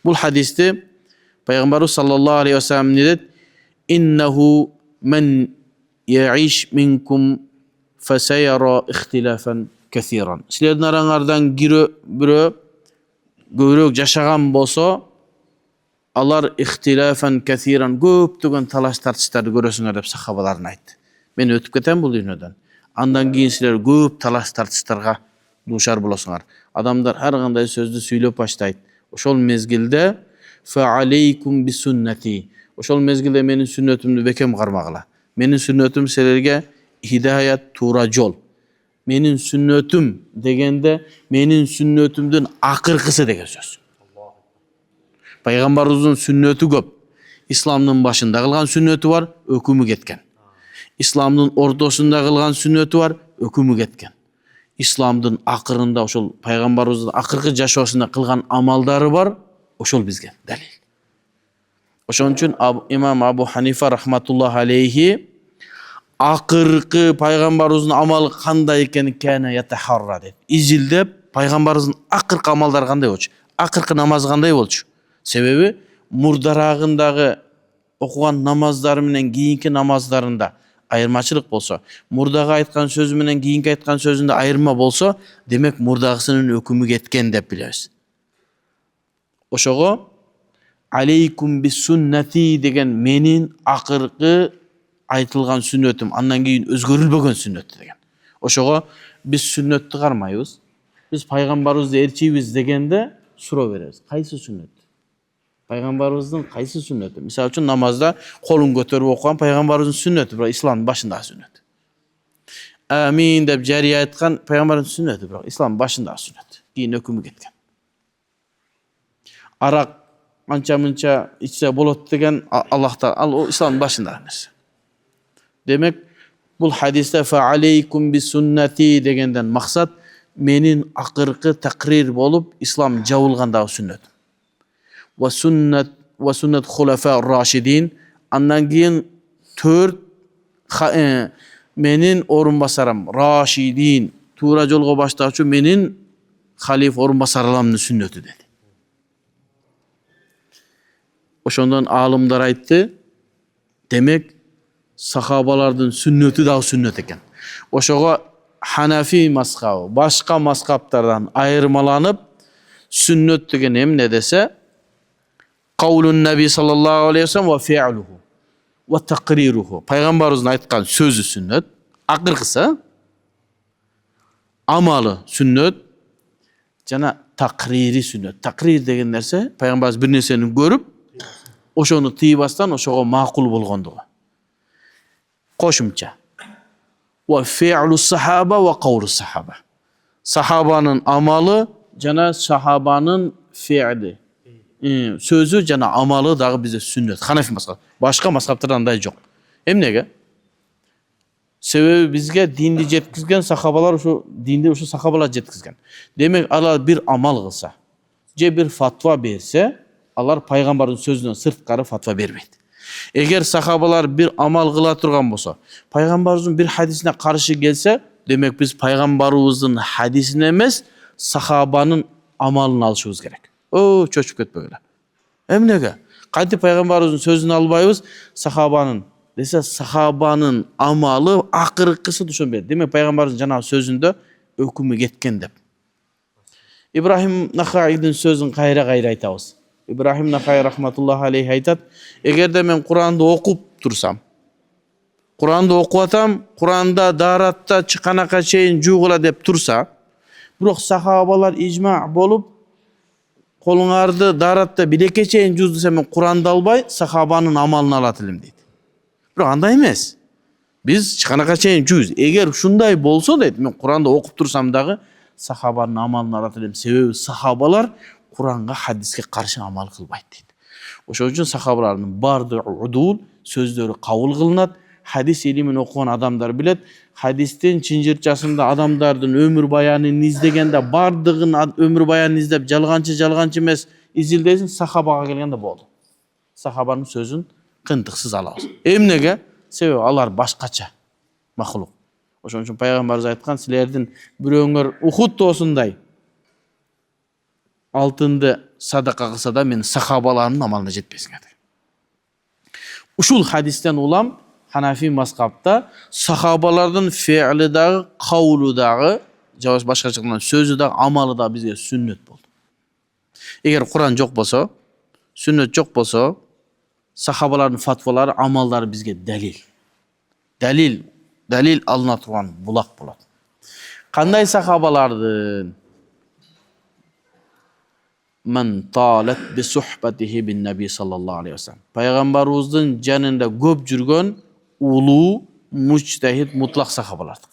Бул хадисти пайгамбарыбыз саллаллаху алейхи ва саллям не деді? Иннаху мен яиш минкум фасайара ихтилафан касиран. Силердин араңардан бирөө көбүрөөк жашаган болсо, алар ихтилафан касиран көптөгөн талаш тартыштарды көрөсүңөр деп сахабаларына айтты. Мен өтүп кетем бул дүйнөдөн. Андан кийин силер көп талаш тартыштарга дуушар болосуңар. Адамдар ар кандай сөздү сүйлөп баштайт. Ошол мезгилде фа алейкум би суннати. Ошол мезгилде менин сүннөтүмдү бекем кармагыла. Менин сүннөтүм силерге хидаят, туура жол. Менин сүннөтүм дегенде менин сүннөтүмдүн акыркысы деген сөз. Пайгамбарыбыздын сүннөтү көп. Исламдын башында кылган сүннөтү бар, өкүмү кеткен. Исламдын ортосунда кылган сүннөтү бар, өкүмү кеткен. Исламдын акырында ошол пайгамбарыбыздын акыркы жашоосунда кылган амалдары бар, ошол бизге далил. Ошон үчүн имам Абу Ханифа рахматуллаху алейхи акыркы пайгамбарыбыздын амалы кандай экенин кана ятахарра деп изилдеп, пайгамбарыбыздын акыркы амалдары кандай болчу, акыркы намаз кандай болчу. Себеби мурдарагындагы окуган намаздары менен кийинки намаздарында айырмачылык болсо, мурдага айткан сөзү менен кийинки айткан сөзүндө айырма болсо, демек мурдагысынын өкүмү кеткен деп билебиз. Ошого алейкум бис суннати деген менин акыркы айтылган сүннөтүм, андан кийин өзгөрүлбөгөн сүннөт деген. Ошого биз сүннөттү кармайбыз. Биз пайгамбарыбызды ээрчийбиз дегенде суроо беребиз. Кайсы сүннөт? Пайгамбарыбыздын кайсы сүннөтү? Мисалы үчүн намазда колун көтөрүп окуган пайгамбарыбыздын сүннөтү, бирок исламдын башындагы сүннөт. Амин деп жария айткан пайгамбарыбыздын сүннөтү, бирок исламдын башындагы сүннөт. Кийин өкүмү кеткен. Арак анча-мынча ичсе болот деген Аллахта, ал исламдын башындагы нерсе. Демек, бул хадисте фа алейкум би суннати дегенден максат менин акыркы такрир болуп ислам жабылгандагы сүннөт. Ва суннат хулафа рашидин, андан кийин 4 менин орун басарым рашидин, туура жолго баштаучу менин халиф орун басарларымдын сүннөтү деди. Ошондон алымдар айтты, демек сахабалардын сүннөтү дагы сүннөт экен. Ошого Ханафи мазхабы башка мазхабтардан айырмаланып, сүннөт деген эмне десе, каулун наби саллаллаху алейхи ва саллям ва фи'луху ва тақрируху. Пайгамбарыбыздын айткан сөзү сүннөт, акыркысы, амалы сүннөт, жана тақрири сүннөт. Тақрир деген нерсе пайгамбарыбыз бир нерсени көрүп, ошону тыйбастан ошого макул болгондугу. Кошумча. Ва фи'лу сахаба ва каулу сахаба. Сахабанын амалы жана сахабанын фи'ли. Сөзү жана амалы дагы бизде сүннөт. Ханафи мазхабы. Башка мазхабтарда андай жок. Эмнеге? Себеби бизге динди жеткизген сахабалар, ушу динди ушу сахабалар жеткизген. Демек алар бир амал кылса, же бир фатва берсе, алар пайгамбардын сөзүнөн сырткары фатва бербейт. Эгер сахабалар бир амал кыла турган болсо, пайгамбарыбыздын бир хадисине каршы келсе, демек биз пайгамбарыбыздын хадисине эмес, сахабанын амалын алышыбыз керек. Чөчүп кетпегиле. Эмнеге? Кантип пайгамбарыбыздын сөзүн албайбыз, сахабанын десе, сахабанын амалы акыркысы түшөнбөйт. Демек пайгамбарыбыздын жанагы сөзүндө өкүмү кеткен деп. Ибрахим Нахаидин сөзүн кайра айтабыз. Ибрахим Нахай рахматуллаху алейхи айтат, эгерде мен Куранды окуп турсам, Куранды окуп атам, Куранда даратта чыканака чейин жуугула деп турса, бирок сахабалар ижма болуп, колуңарды даратта билекке чейин жууз десе, мен Куранды албай, сахабанын амалын алат элем дейт. Бирок андай эмес. Биз чыканака чейин жууз. Эгер ушундай болсо дейт, мен Куранды окуп турсам дагы сахабанын амалын алат элем. Себеби сахабалар Куранга, хадиске каршы амал кылбайт дейт. Ошон үчүн сахабалардын бардыгы удул, сөздөрү кабыл кылынат. Хадис илимин окуган адамдар билет, хадистин чынжырчасында адамдардын өмүр баянын издегенде бардыгын өмүр баянын издеп жалганчы эмес изилдесин, сахабага келгенде болду. Сахабанын сөзүн кынтыксыз алабыз. Эмнеге? Себеби алар башкача махлук. Ошон үчүн пайгамбарыбыз айткан, силердин бирөөңөр Ухуд тоосундай алтынды садака кылса да мен сахабаларынын амалына жетпесин dedi. Ушул хадистен улам Ханафи мазхабта сахабалардын фе'ли дагы, кавлу дагы, жабаш башкача айтканда сөзү дагы, амалы да бизге сүннөт болду. Эгер Куран жок болсо, сүннөт жок болсо, сахабалардын фатвалары, амалдары бизге далил. Далил алына турган булак болот. Кандай сахабалардын? Мен талат би suhbatihi bin Nabi sallallahu aleyhi ve sellem. Пайгамбарыбыздын жанында көп жүргөн улуу мужтахид мутлак сахабалардык.